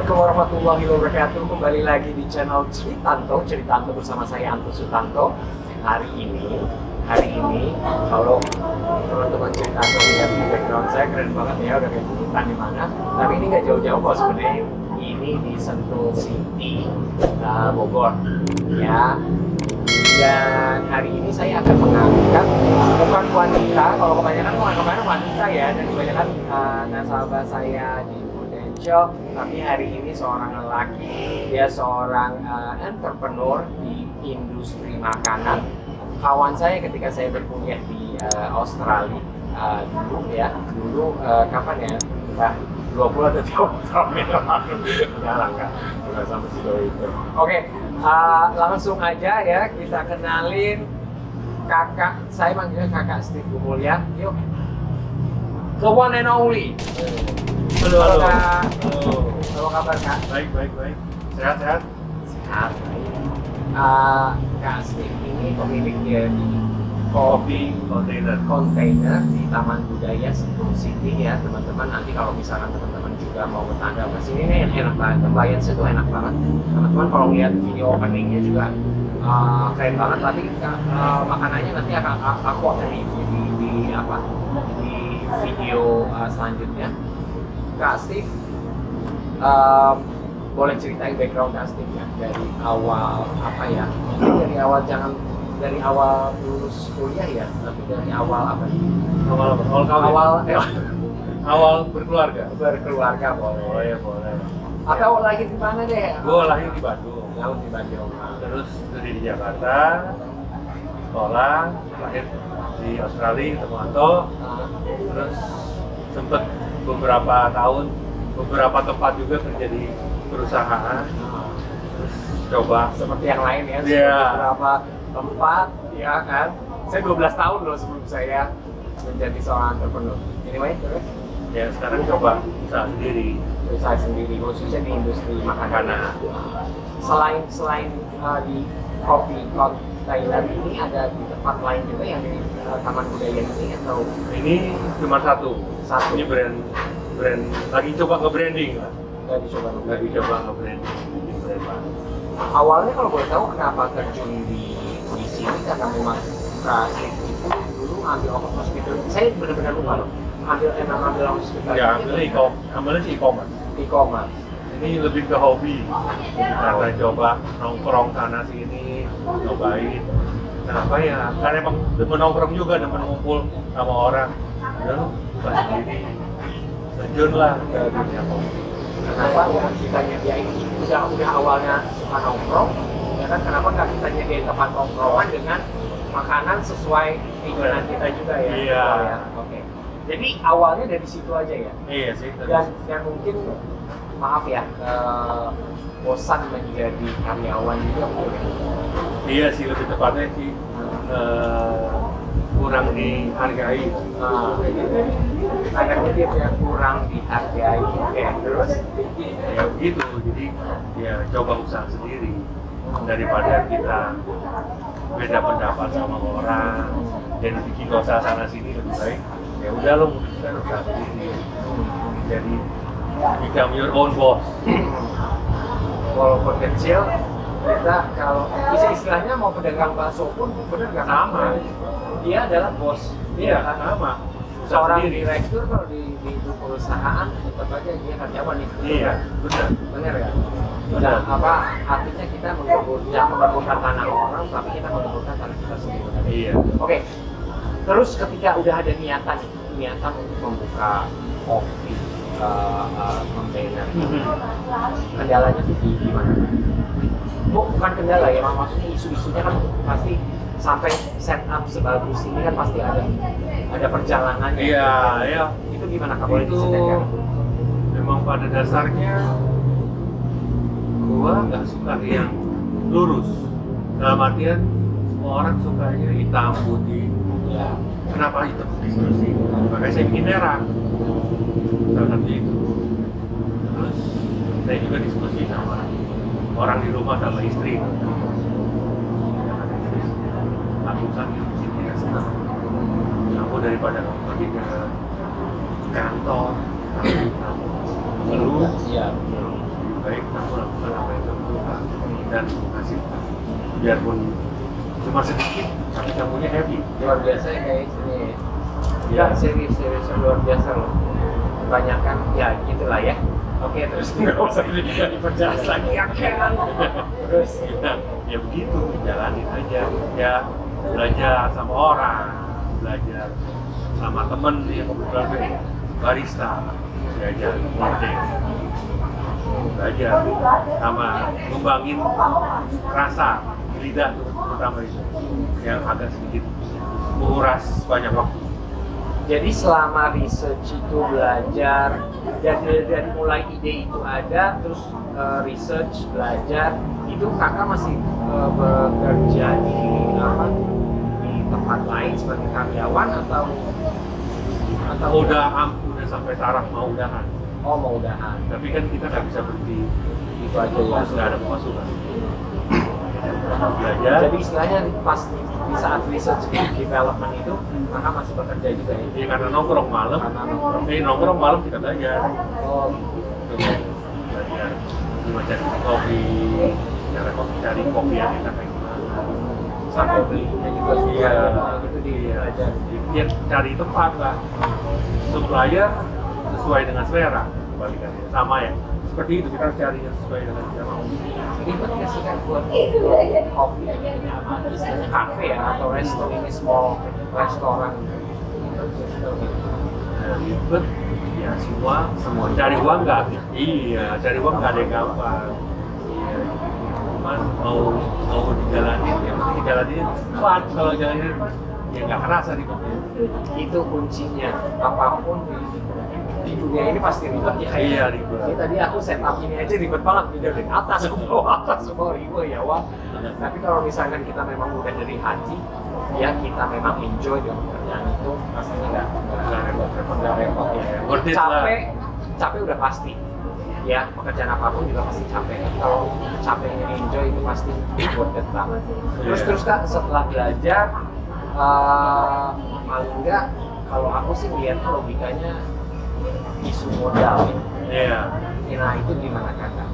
Assalamualaikum warahmatullahi wabarakatuh. Kembali lagi di channel Ceritanto bersama saya Anto Sutanto. Hari ini kalau teman-teman Ceritanto lihat di background saya keren banget ya, udah kayak hutan di mana. Tapi ini nggak jauh-jauh kok sebenarnya. Ini di Sentul City, Bogor, ya. Dan hari ini saya akan mengangkat bukan wanita, kalau kebanyakan wanita ya, dan kebanyakan nasabah saya di Prudential, tapi hari ini seorang lelaki, dia seorang entrepreneur di industri makanan. Kawan saya ketika saya berkuliah di Australia dulu kapan ya? 20 atau 30 tahun yang lalu. Udah sampai sejauh itu. Oke, langsung aja ya kita kenalin kakak. Saya manggilnya kakak Steve Gumulya. Yuk, the one and only. Halo. Kak. Halo, kabar Kak? Baik. Sehat. Sehat. Kak Steve ini pemilik dari Kopi kontainer di Taman Budaya Sentul City ya teman-teman. Nanti kalau misalkan teman-teman juga mau bertanda ke sini nih, enak banget, compliance itu enak banget teman-teman. Kalau lihat video openingnya juga keren banget. Tapi makanannya nanti aku akan review di video selanjutnya. Kak Steve, boleh ceritain background Kak Steve ya, dari awal dari awal lulus kuliah ya, tapi dari awal apa nih? Awal berkeluarga. Berkeluarga boleh. Boleh. Atau lahir di mana deh? Gue lahir di Bandung. Lahir di Bandung. Terus studi di Jakarta, sekolah, lahir di Australia ketemu Anto. Terus sempet beberapa tempat juga kerja di perusahaan. Terus coba Seperti yang lain ya, Iya. beberapa tempat ya kan. Saya 12 tahun loh sebelum saya menjadi seorang entrepreneur. Anyway, terus ya sekarang coba usaha sendiri. usaha sendiri, khususnya di industri makanan. Selain di kopi kontainer ini, ada di tempat lain juga yang di Taman Budaya ini atau? Ini cuma satu. Satu. Ini brand lagi coba nge-branding lah. Nggak dicoba dulu. Lagi coba nge-branding. Bikin brand baru. Awalnya kalau boleh tahu kenapa terjun di sini, karena memang Kak Steve itu dulu ngambil office hospitality. Saya benar-benar lupa loh. Ngambil office hospitality. Ya, ambilnya sih e-commerce. E-commerce. Ini lebih ke hobi. Karena coba nongkrong sana sini, nyobain. Kenapa ya? Karena emang demen nongkrong juga, demen ngumpul sama orang. Udah lu buka sendiri. Terjun lah ke dunia kopi. Kenapa ya kita nyediain, udah awalnya suka nongkrong, ya kan? Kenapa nggak kita nyediain tempat nongkrongan dengan makanan sesuai keinginan kita juga ya? Iya. Ya? Oke. Jadi awalnya dari situ aja ya. Iya sih. Dan mungkin maaf ya, bosan menjadi karyawan juga mungkin. Iya sih, lebih tepatnya sih kurang dihargai. Ada dia yang kurang dihargai. Oke, terus? Ya begitu, jadi ya coba usaha sendiri daripada kita beda pendapat sama orang dan bikin usaha sana sini. Lebih baik ya udah lo memutuskan usaha sendiri, jadi become your own boss. Walaupun kecil, kita kalau istilahnya mau pedagang bakso pun bener nggak Sama. Dia adalah bos. Iya kan? sama, usaha Seorang sendiri. direktur kalau di perusahaan tetap aja dia karyawan itu. Iya Bener ya. Benar. Artinya kita jangan menggabungkan tanah orang, tapi kita menggabungkan tanah kita sendiri. Iya. Oke. Terus ketika udah ada niatan untuk membuka kopi kontainer, kendalanya tuh di mana? Bukan kendala ya, maksudnya isu-isunya kan pasti sampai setup sebagus ini kan pasti ada perjalanannya. Iya, iya. Itu gimana Kak? Boleh Itu diceritakan? memang pada dasarnya gua nggak suka yang lurus. Dalam artian semua orang sukanya hitam putih. Ya. Kenapa hitam putih terus sih? Makanya saya bikin merah. Salah satu itu. Terus saya juga diskusi sama orang di rumah, sama istri. Lakukan di sini ya senang. Aku daripada pergi ke kantor, ngeluh, Iya. baik kamu lakukan apa yang kamu suka dan kasih, biarpun cuma sedikit tapi kamunya happy. Luar biasa ya kayak sini. Ya. Ya, serius luar biasa loh. Kebanyakan ya gitulah ya. Oke, terus nggak usah diperjelas lagi ya kan. Terus Ya begitu, jalanin aja. Ya belajar sama orang, belajar sama temen yang kebetulan kayak barista, belajar coding, belajar sama ngembangin rasa di lidah terutama itu yang agak sedikit menguras banyak waktu. jadi selama research itu belajar dari mulai ide itu ada terus research belajar itu kakak masih bekerja di apa di tempat lain sebagai karyawan atau Udah sampai taraf mau udahan, oh mau udahan tapi kan kita nggak bisa berhenti itu aja ya. harus nggak ada pemasukan. Belajar. Jadi istilahnya pas di saat research development itu kakak masih bekerja juga ya? Iya, karena nongkrong malam, Karena nongkrong. nongkrong malam kita belajar. Oh Belajar cuma cari kopi, cari kopi yang enak kayak gimana. sampai belinya juga Iya, gitu iya. diajar. Dia cari tempat lah, supplier sesuai dengan selera, kebalikannya sama ya. Seperti itu kita harus cari yang sesuai dengan selera. Ribet nggak sih kan buat kopi nyaman, misalnya kafe ya atau resto ini small restoran Ribet, ya semua cari uang nggak? Iya, cari uang nggak ada yang gampang. Iya, cuman mau dijalanin, ya mesti dijalanin cepat. Kalau jalanin ya nggak kerasa ribetnya. itu kuncinya apapun di dunia ini pasti ribet ya. Iya, ribet. Ini tadi aku setup ini aja ribet banget dari atas ke bawah ribet ya wah. Tapi kalau misalkan kita memang udah dari hati ya kita memang enjoy dengan pekerjaan itu pastinya nggak repot ya. Worth it lah. Capek udah pasti ya, pekerjaan apapun juga pasti capek. Kalau capeknya enjoy itu pasti worth it banget. Terus Kak, setelah belajar paling enggak kalau aku sih lihat logikanya isu modal Iya, nah itu gimana kakak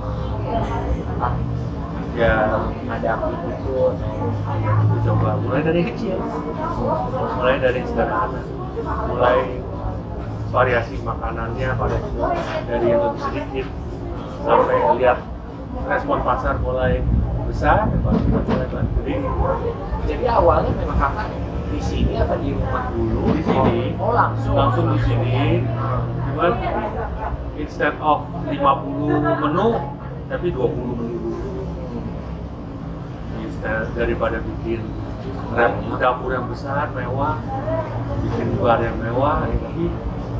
ya menghadapi itu aku coba mulai dari kecil, mulai dari sederhana, mulai variasi makanannya dari yang lebih sedikit sampai lihat respon pasar mulai besar, mulai gede. jadi awalnya memang kakak di sini apa di rumah dulu Di sini. oh langsung Di sini, cuman instead of 50 menu tapi 20 menu dulu. Instead daripada bikin dapur yang besar mewah, bikin bar yang mewah, jadi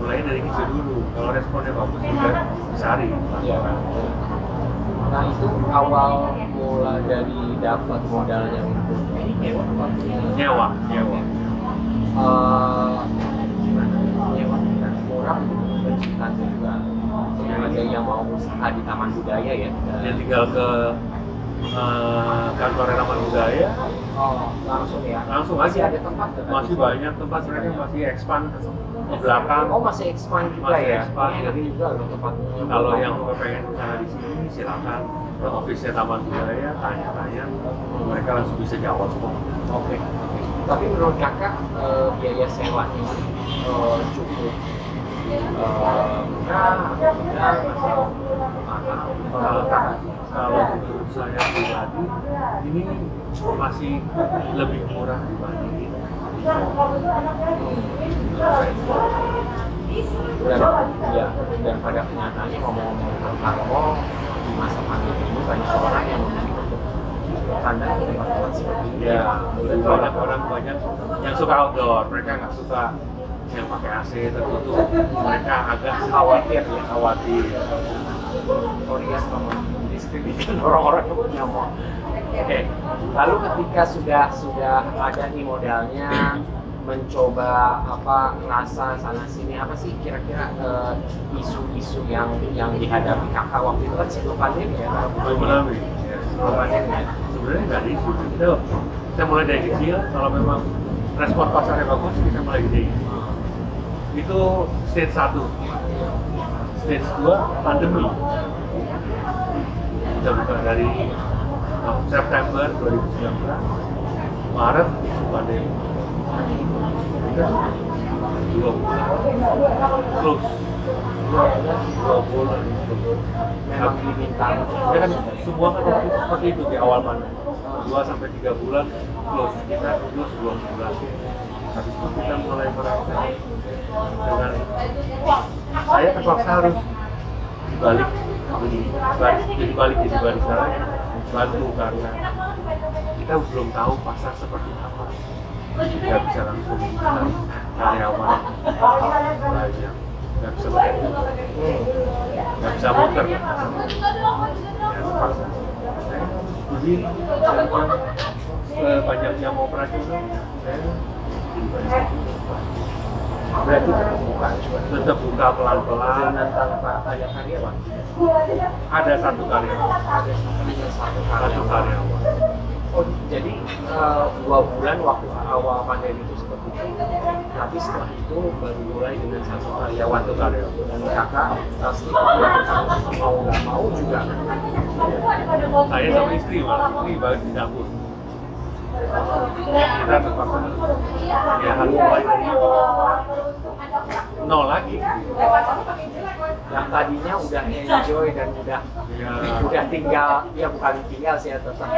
mulai dari kecil dulu. Kalau responnya bagus juga besarin. ya. Nah itu awal mula dari dapat modalnya untuk nyewa Nyewa. Gimana nyewa kan murah pencintaannya juga ada yang mau usaha di Taman Budaya ya Dia tinggal ke kantor Taman Budaya, oh langsung ya langsung masih aja. ada tempat nggak? Masih banyak tempat, mereka masih expand ke belakang. Oh masih expand juga Masih ya expand. ini lebih juga loh tempat Kalau yang pengen usaha di sini silakan ke office Taman Budaya, tanya-tanya, mereka langsung bisa jawab kok. Oke. Tapi menurut kakak biaya sewanya cukup murah atau tidak atau mahal? Kalau menurut saya pribadi, ini masih lebih murah dibanding dan pada kenyataannya ngomong-ngomong tentang mall di masa pandemi ini banyak orang yang memilih untuk kandang di tempat-tempat seperti ini. ya, banyak orang yang suka outdoor, mereka nggak suka yang pakai AC tertutup, mereka agak Khawatir ya. khawatir. Sorry ya sama diskreditkan orang-orang yang punya mall. Oke. Lalu ketika sudah ada nih modalnya, mencoba ngerasa sana sini apa sih kira-kira isu-isu yang dihadapi kakak waktu itu kan sebelum pandemi ya? Ekonomi. Sebelum pandemi ya. Sebenarnya nggak ada isu, kita mulai dari kecil. Kalau memang respon pasarnya bagus, kita mulai gede. Itu stage 1. Stage 2 pandemi. kita buka dari September 2019, Maret pandemi, kita 2 bulan close, 2 bulan Memang diminta. ya kan semua kan waktu itu seperti itu di awal pandemi, 2 sampai 3 bulan close, kita close 2 bulan. Habis itu kita mulai merasa dengan saya terpaksa harus dibalik jadi balik saya bantu karena kita belum tahu pasar seperti apa, nggak bisa langsung cari karyawan banyak, nggak bisa begitu, nggak bisa muter, ya terpaksa saya berdiri sebanyak yang operasional, saya Berarti tetap buka pelan-pelan dengan tanpa ada karyawan. ada satu karyawan, Hanya satu satu karyawan. Oh, jadi 2 bulan waktu awal pandemi itu seperti itu. Tapi setelah itu baru mulai dengan satu karyawan. Satu karyawan. Dan kakak pasti mau nggak mau juga. Saya sama istri malah, istri baru di dapur. Kita terpaksa ya harus mulai dari nol lagi. Yang tadinya udah enjoy dan Ya, udah tinggal, ya bukan tinggal sih, ya tetap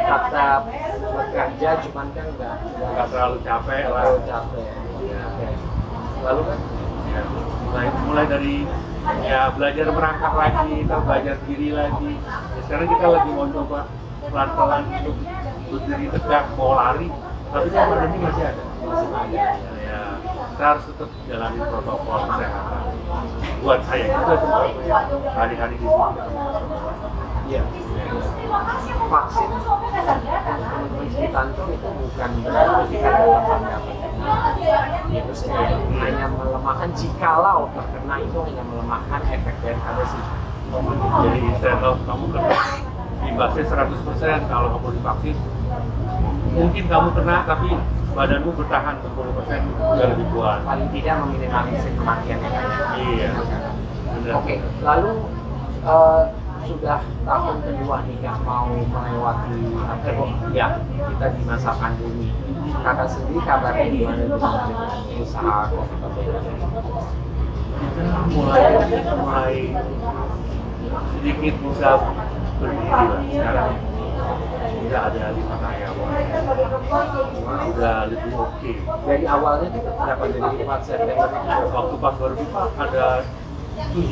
bekerja, cuman kan nggak terlalu capek lah. terlalu capek. Ya, Oke. Lalu kan ya, mulai dari ya belajar merangkak lagi, kita belajar diri lagi. Ya, sekarang kita lagi mau coba pelan-pelan untuk berdiri tegak, mau lari, tapi kan pandemi masih ada. Ya, kita harus tetap jalani protokol kesehatan. Buat saya juga tuh hari-hari di sini. iya. Vaksin teman-teman Citanto itu bukan berarti kita dapat itu sendiri hanya melemahkan, jikalau terkena itu hanya melemahkan efek daripada si Jadi instead of kamu kena imbasnya 100%, kalau kamu divaksin mungkin kamu kena tapi badanmu bertahan 10% udah lebih kuat. paling tidak meminimalisir kematian yang ada. Iya. Benar. Oke, lalu sudah tahun kedua nih Kak, mau melewati ya kita di masa pandemi. Kakak sendiri kabarnya gimana dengan usaha kopi Kita mulai sedikit bisa berdiri lah sekarang. Udah ada 5 karyawan, udah lebih oke. Dari awalnya itu berapa, dari 4 September Waktu pas baru buka ada 7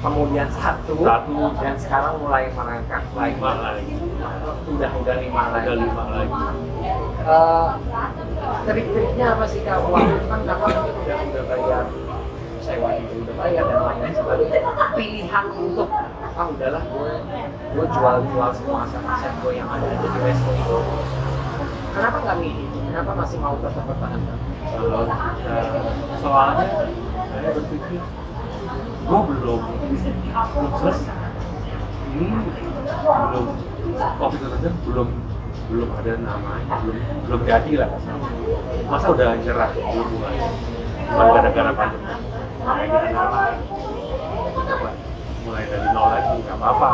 kemudian satu, dan sekarang mulai merangkak lagi. 5 lagi. Udah 5 lagi. Ada 5 lagi. Trik-triknya apa sih Kak? Waktu itu kan Kakak mungkin udah bayar sewa itu, udah bayar dan lain-lain sebagainya. Pilihan untuk udahlah gue jual semua aset-aset gue yang ada di resto itu. Kenapa nggak milih? Kenapa masih mau tetap bertahan? Kalau soalnya saya berpikir gue belum selesai, ini belum COVID belum ada namanya, belum jadi lah. Masa udah nyerah belum mulai, cuma gara-gara pandemi. Makanya kita coba mulai dari nol lagi, nggak apa-apa.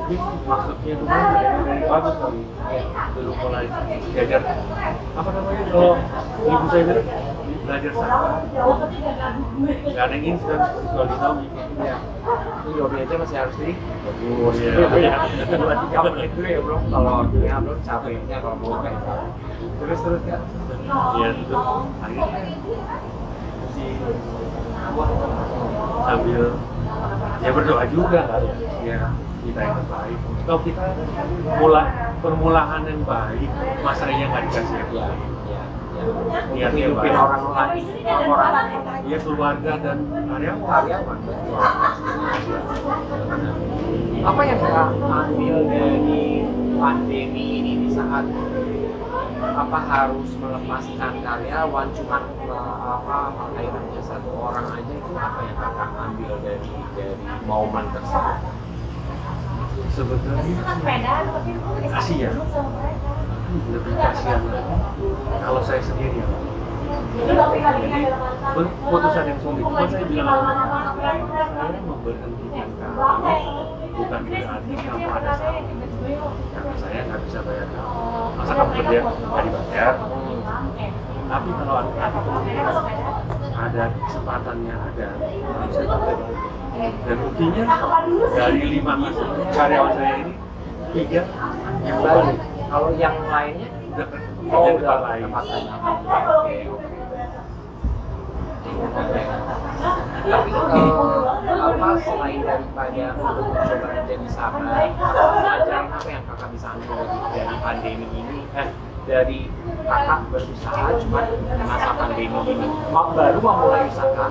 Mungkin maksudnya cuma dari bagus kali, belum mulai belajar apa namanya, kalau ibu saya bilang belajar sama, nggak ada yang instan kecuali Naomi. Ya, ini Yobi aja masih harus di Oh iya. 2-3 menit dulu ya bro. Kalau dia belum capeknya kalau mau kayak terus Kak. Ya itu akhirnya si sambil ya berdoa juga kan ya, kita yang terbaik. Kalau kita permulaan yang baik, masanya nggak dikasih yang baik. Niatnya Hidupin baik. orang lain, orang Ya keluarga dan karyawan. Apa yang Kak ambil dari pandemi ini di saat harus melepaskan karyawan, cuman akhirnya satu orang aja, itu apa yang Kakak ambil dari momen tersebut? Sebetulnya kasihan, lebih kasihan kalau saya sendiri. Jadi putusan yang sulit. Cuma saya bilang saya memberhentikan kamu bukan berarti kamu ada salah. Karena saya nggak bisa bayar kamu. Masa kamu kerja nggak dibayar? Tapi kalau nanti kemudian ada kesempatannya ada, saya pakai. Dan buktinya dari 5 karyawan saya ini 3 yang balik. Kalau yang lainnya udah kerja di udah tempat lain. tempat lain. Oke. Tapi apa selain daripada untuk mencoba menjadi sabar, pelajaran apa yang kakak bisa ambil dari pandemi ini? Dari kakak berusaha cuma di masa pandemi ini, baru memulai usaha,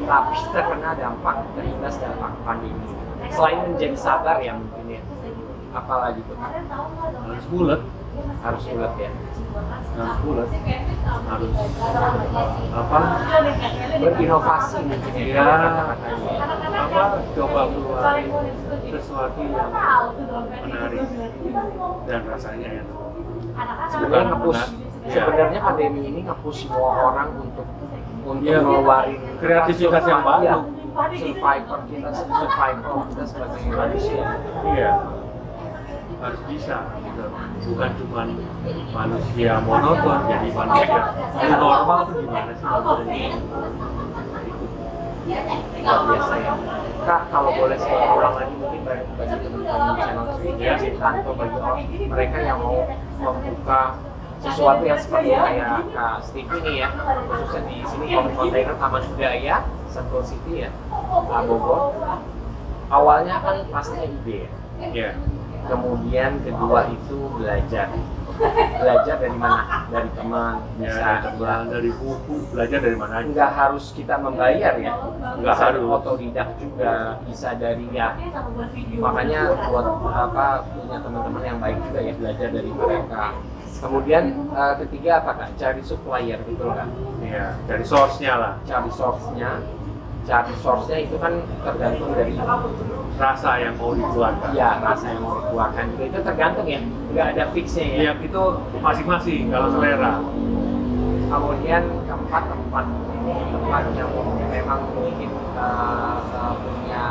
tapi terkena dampak terimbas dampak pandemi. Selain menjadi sabar ya mungkin ya, apalagi tuh kak? Harus bulat, Harus bulat ya. harus bulat, harus apa? Berinovasi mungkin ya. Ya, Kata-katanya. apa? Coba keluar sesuatu yang menarik dan rasanya enak. Sebenarnya nge-push, Ya. sebenarnya pandemi ini nge-push semua orang untuk Ya, ngeluarin kreativitas yang baru. ya, survivor kita sebagai manusia. Iya, harus bisa gitu. Bukan cuma manusia monoton, jadi manusia yang normal tuh gimana sih? Luar biasa ya. Kak, kalau boleh saya ulang lagi mungkin bagi teman-teman channel Cerita Cintanto, bagi mereka yang mau membuka sesuatu yang seperti kayak Kak Steve ini ya, khususnya di sini kontainer Taman Budaya Sentul City ya, Bogor. Awalnya kan pastinya ide ya. Iya. Kemudian kedua itu belajar dari mana? Dari teman, Ya, bisa dari teman, dari buku, belajar dari mana aja. nggak harus kita membayar ya, Nggak bisa harus. otodidak juga, bisa dari ya, makanya buat apa punya teman-teman yang baik juga ya, belajar dari mereka. Kemudian ketiga apa kak? Cari supplier, betul kan? Iya, dari source-nya lah. Cari source-nya itu kan tergantung dari Rasa yang mau dikeluarkan. ya rasa yang mau dikeluarkan juga, itu tergantung ya, nggak ada fixnya ya. Iya, itu masing-masing kalau selera. Kemudian tempat yang memang mungkin punya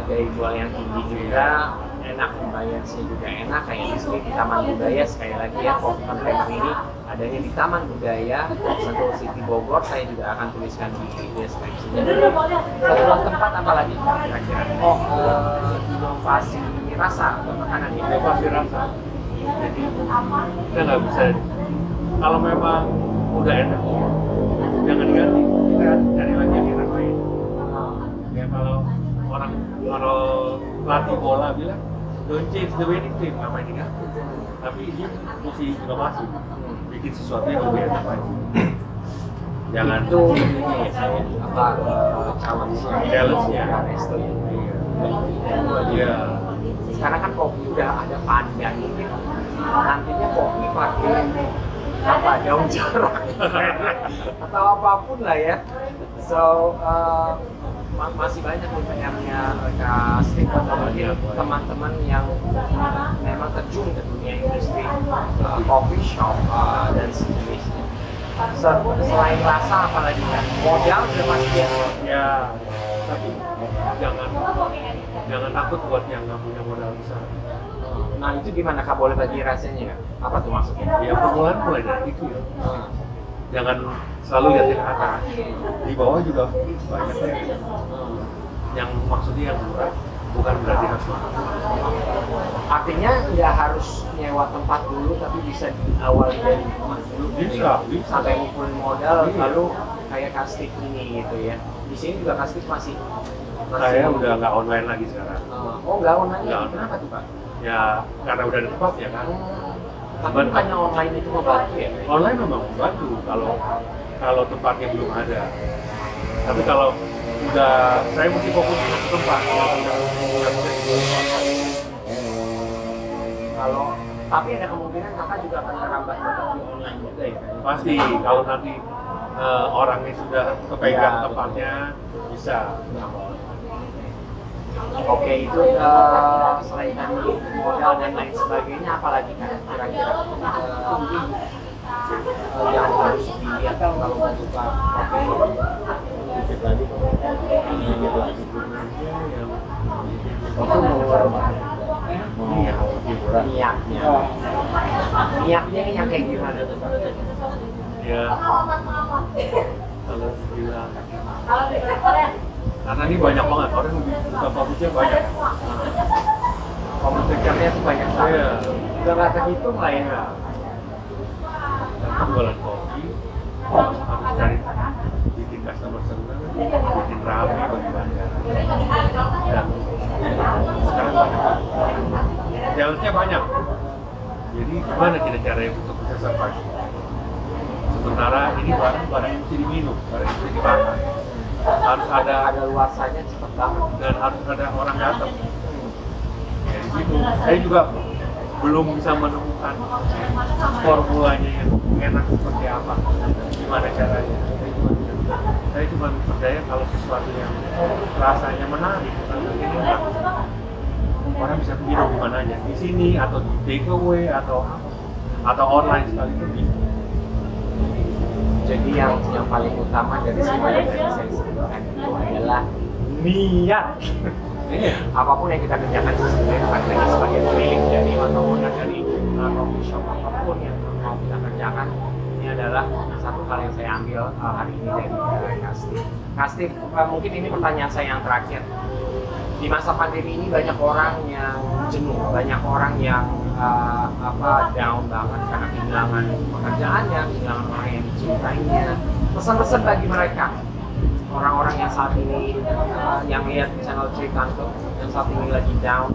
daya jual yang tinggi juga, enak membayarnya juga enak, kayak di sini di Taman Budaya. Sekali lagi ya, coffee container ini adanya di Taman Budaya Sentul City Bogor. Saya juga akan tuliskan di deskripsinya. Satu tempat apa lagi kira-kira? Oh, inovasi rasa atau makanan ya. Inovasi rasa. Jadi kita nggak bisa, kalau memang udah enak, jangan diganti. Kita cari lagi yang enak lain. Ya kalau pelatih bola bilang, don't change the winning team, nggak main diganti. Tapi ini mesti inovasi, bikin sesuatu yang lebih enak lagi. Jangan Itu ini ya saya apa challenge-nya Resto ya. Iya. Sekarang kan kopi udah ada pandan, mungkin nantinya kopi pakai apa daun jarak atau apapun lah ya. So masih banyak nih PR-nya Kak Steve atau mungkin teman-teman yang memang terjun ke dunia industri coffee shop dan sejenisnya. Selain rasa apalagi kan? Modal udah pasti ya. Ya, tapi jangan takut buat yang nggak punya modal besar. Nah itu gimana Kak, boleh bagi rasanya nggak? Apa tuh maksudnya? Ya permulaan mulai dari itu ya. Jangan selalu lihat yang atas. Di bawah juga banyak ya. Yang maksudnya yang murah, bukan berarti harus mahal. Artinya nggak harus nyewa tempat dulu, tapi bisa diawali dari rumah dulu. Bisa. Sampai ngumpulin modal, Iya. lalu kayak Kak Steve ini gitu ya. Di sini juga Kak Steve masih Saya udah nggak online lagi sekarang. Oh nggak online? Nggak online. Kenapa tuh Pak? Ya karena udah ada tempat ya kan. Tapi bukannya online itu membantu ya? Online memang membantu kalau tempatnya belum ada. Tapi kalau udah, saya mesti fokus ke satu tempat. Kalau tapi ada kemungkinan Kakak juga akan merambah ke online juga ya? Pasti kalau nanti orangnya sudah kepegang Ya, tempatnya bisa. Oke, itu selain tadi modal dan lain sebagainya, apalagi kan kira-kira yang harus dilihat kalau mau buka kopi? Itu ya kalau bilang karena ini banyak banget orang buka publiknya banyak. Kompetitornya tuh banyak banget. Iya. Udah nggak terhitung lah ya. Dan jualan kopi harus cari bikin customer senang, bikin rame bagi bandara. Dan sekarang banyak, challenge-nya banyak. Jadi gimana kita caranya untuk bisa survive? Sementara ini barang mesti diminum, barang mesti dimakan. Harus ada luasannya cepet banget. dan harus ada orang datang. Ya di situ saya juga belum bisa menemukan formulanya yang enak seperti apa, gimana caranya. Saya cuma percaya kalau sesuatu yang rasanya menarik, rasanya enak, orang bisa minum di mana aja, di sini atau di take away atau online sekalipun bisa. Jadi yang paling utama dari semua yang tadi saya sebutkan itu adalah niat. Apapun yang kita kerjakan sebenarnya bukan hanya sebagai pemilik dari ataupun dari coffee shop apapun yang mau kita kerjakan, ini adalah satu hal yang saya ambil hari ini dari Kak Steve. Kak Steve, mungkin ini pertanyaan saya yang terakhir. Di masa pandemi ini banyak orang yang jenuh, banyak orang yang down banget karena kehilangan pekerjaannya, kehilangan orang yang dicintainya. Pesan-pesan bagi mereka, orang-orang yang saat ini yang lihat channel Tritanto, yang saat ini lagi down,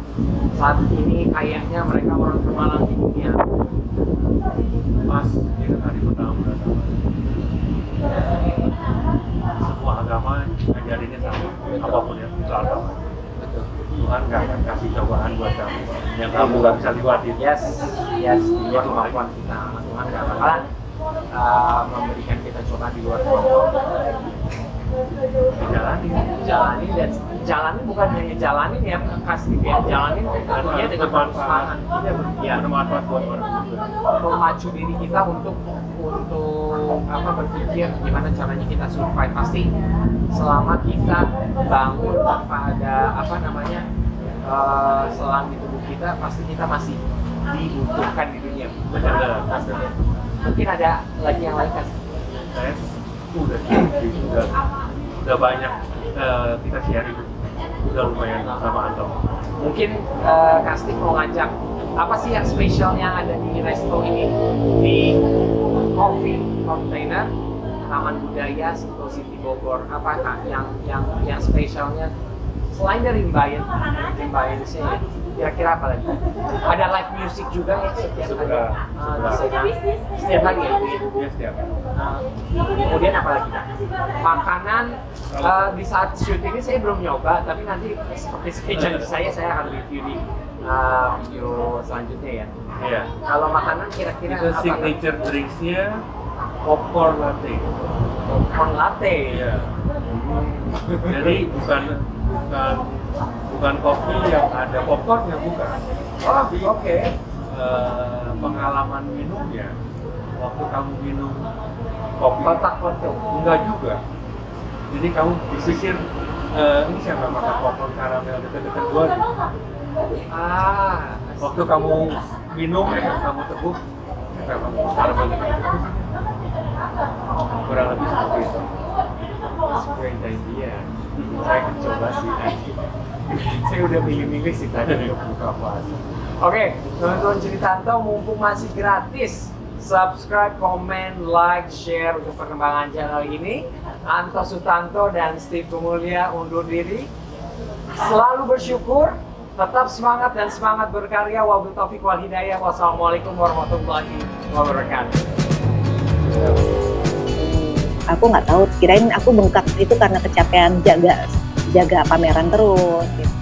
saat ini kayaknya mereka orang termalang di dunia. Pas ini kan hari pertama bersama. Semua agama ngajarinnya sama, apapun yang itu agama. Tuhan gak akan kasih cobaan buat kamu yang kamu gak bisa lewatin. Yes, di luar kemampuan kita. Tuhan gak bakalan memberikan kita cobaan di luar kemampuan. Jalani dan jalani bukan hanya jalanin ya, kasih ya, jalanin artinya dengan semangat. Ya, bermanfaat buat orang juga. Memacu diri kita untuk berpikir gimana caranya kita survive. Pasti selama kita bangun tanpa ada selang di tubuh kita, pasti kita masih dibutuhkan di dunia. Benar. Mungkin ada lagi yang lain kan? Saya udah banyak kita sharing, udah lumayan sama Anto. Mungkin Kak Steve mau ngajak apa sih yang spesialnya ada di resto ini, di Coffee Container Taman Budaya Sentul City Bogor? Apa Kak yang spesialnya selain dari ambience-nya, kira-kira apa lagi? Ada live music juga ya setiap hari? Setiap hari ya? Iya, setiap hari. Kemudian apa lagi? Makanan di saat shoot ini saya belum nyoba, tapi nanti seperti janji saya akan review di video selanjutnya ya. Iya. Kalau makanan kira-kira Itu apa? signature drinks-nya popcorn latte. Popcorn latte. Iya. Jadi bukan kopi yang ada popcornnya, bukan. Oh, oke. Pengalaman minumnya waktu kamu minum kopi Kotak-kotak. enggak juga. Jadi kamu berpikir ini siapa makan popcorn karamel deket-deket gua gitu. Waktu kamu minum kamu teguk siapa karamel deket-deket. Kurang lebih seperti itu. Great idea. Saya akan coba sih nanti. Saya udah milih-milih sih tadi untuk buka puasa. Oke, teman-teman Tritanto, mumpung masih gratis, subscribe, komen, like, share untuk perkembangan channel ini. Anto Sutanto dan Steve Tumulya undur diri. Selalu bersyukur, tetap semangat dan semangat berkarya. Wabillahi taufiq wal hidayah. Wassalamualaikum warahmatullahi wabarakatuh. Aku nggak tahu, kirain aku bengkak itu karena kecapean jaga pameran terus gitu.